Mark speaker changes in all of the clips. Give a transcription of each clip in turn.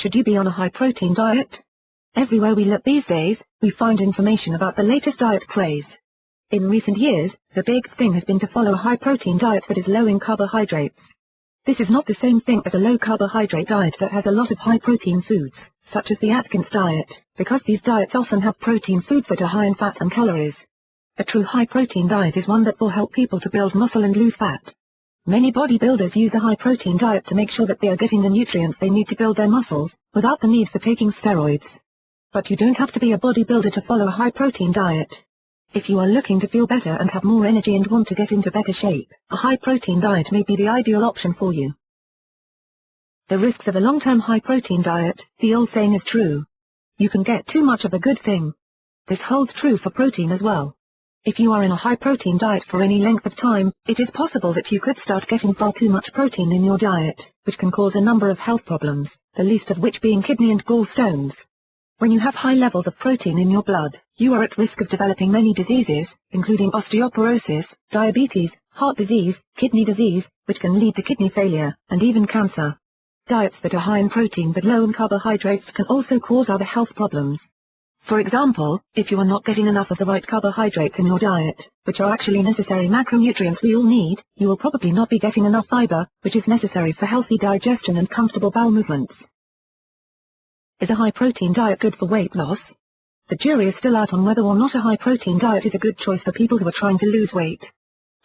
Speaker 1: Should you be on a high-protein diet? Everywhere we look these days, we find information about the latest diet craze. In recent years, the big thing has been to follow a high-protein diet that is low in carbohydrates. This is not the same thing as a low-carbohydrate diet that has a lot of high-protein foods, such as the Atkins diet, because these diets often have protein foods that are high in fat and calories. A true high-protein diet is one that will help people to build muscle and lose fat. Many bodybuilders use a high-protein diet to make sure that they are getting the nutrients they need to build their muscles, without the need for taking steroids. But you don't have to be a bodybuilder to follow a high-protein diet. If you are looking to feel better and have more energy and want to get into better shape, a high-protein diet may be the ideal option for you. The risks of a long-term high-protein diet, the old saying is true. You can get too much of a good thing. This holds true for protein as well. If you are in a high-protein diet for any length of time, it is possible that you could start getting far too much protein in your diet, which can cause a number of health problems, the least of which being kidney and gallstones. When you have high levels of protein in your blood, you are at risk of developing many diseases, including osteoporosis, diabetes, heart disease, kidney disease, which can lead to kidney failure, and even cancer. Diets that are high in protein but low in carbohydrates can also cause other health problems. For example, if you are not getting enough of the right carbohydrates in your diet, which are actually necessary macronutrients we all need, you will probably not be getting enough fiber, which is necessary for healthy digestion and comfortable bowel movements. Is a high-protein diet good for weight loss? The jury is still out on whether or not a high-protein diet is a good choice for people who are trying to lose weight.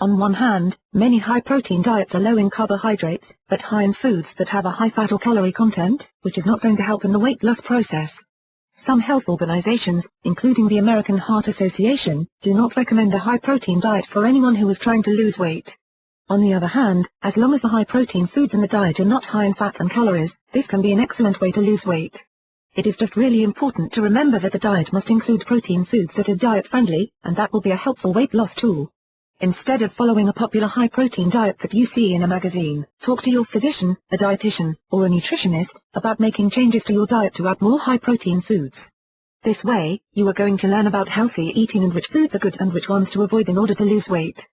Speaker 1: On one hand, many high-protein diets are low in carbohydrates, but high in foods that have a high fat or calorie content, which is not going to help in the weight loss process. Some health organizations, including the American Heart Association, do not recommend a high-protein diet for anyone who is trying to lose weight. On the other hand, as long as the high-protein foods in the diet are not high in fat and calories, this can be an excellent way to lose weight. It is just really important to remember that the diet must include protein foods that are diet-friendly, and that will be a helpful weight loss tool. Instead of following a popular high-protein diet that you see in a magazine, talk to your physician, a dietitian, or a nutritionist about making changes to your diet to add more high-protein foods. This way, you are going to learn about healthy eating and which foods are good and which ones to avoid in order to lose weight.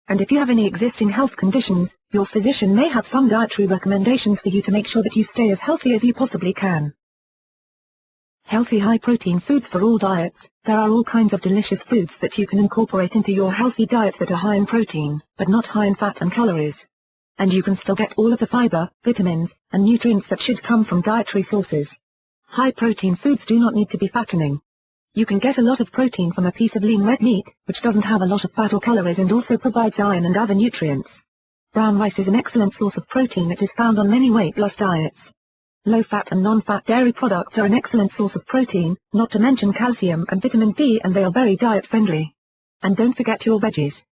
Speaker 1: And if you have any existing health conditions, your physician may have some dietary recommendations for you to make sure that you stay as healthy as you possibly can. Healthy high-protein foods for all diets. There are all kinds of delicious foods that you can incorporate into your healthy diet that are high in protein, but not high in fat and calories. And you can still get all of the fiber, vitamins, and nutrients that should come from dietary sources. High-protein foods do not need to be fattening. You can get a lot of protein from a piece of lean red meat, which doesn't have a lot of fat or calories and also provides iron and other nutrients. Brown rice is an excellent source of protein that is found on many weight loss diets. Low-fat and non-fat dairy products are an excellent source of protein, not to mention calcium and vitamin D, and they are very diet-friendly. And don't forget your veggies.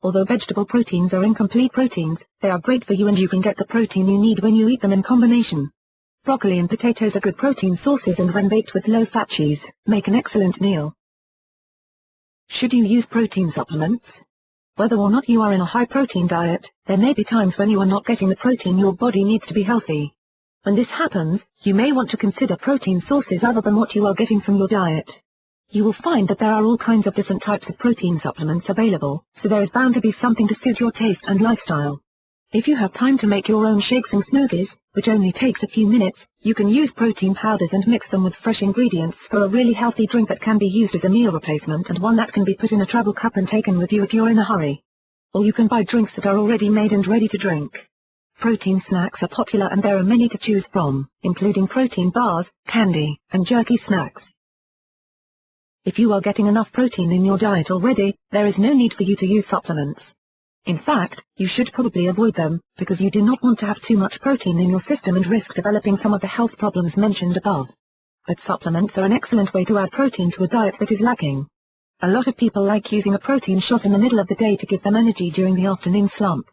Speaker 1: Although vegetable proteins are incomplete proteins, they are great for you and you can get the protein you need when you eat them in combination. Broccoli and potatoes are good protein sources and when baked with low-fat cheese, make an excellent meal. Should you use protein supplements? Whether or not you are in a high-protein diet, there may be times when you are not getting the protein your body needs to be healthy. When this happens, you may want to consider protein sources other than what you are getting from your diet. You will find that there are all kinds of different types of protein supplements available, so there is bound to be something to suit your taste and lifestyle. If you have time to make your own shakes and smoothies, which only takes a few minutes, you can use protein powders and mix them with fresh ingredients for a really healthy drink that can be used as a meal replacement and one that can be put in a travel cup and taken with you if you're in a hurry. Or you can buy drinks that are already made and ready to drink. Protein snacks are popular and there are many to choose from, including protein bars, candy, and jerky snacks. If you are getting enough protein in your diet already, there is no need for you to use supplements. In fact, you should probably avoid them, because you do not want to have too much protein in your system and risk developing some of the health problems mentioned above. But supplements are an excellent way to add protein to a diet that is lacking. A lot of people like using a protein shot in the middle of the day to give them energy during the afternoon slump.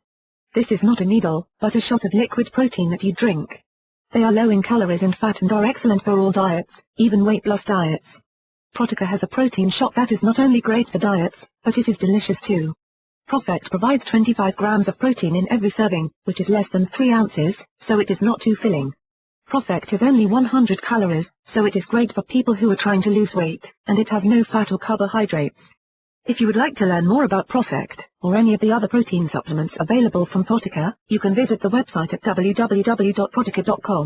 Speaker 1: This is not a needle, but a shot of liquid protein that you drink. They are low in calories and fat and are excellent for all diets, even weight loss diets. Protica has a protein shot that is not only great for diets, but it is delicious too. ProfectR provides 25 grams of protein in every serving, which is less than 3 ounces, so it is not too filling. ProfectR has only 100 calories, so it is great for people who are trying to lose weight, and it has no fat or carbohydrates. If you would like to learn more about ProfectR, or any of the other protein supplements available from Protica, you can visit the website at www.protica.com.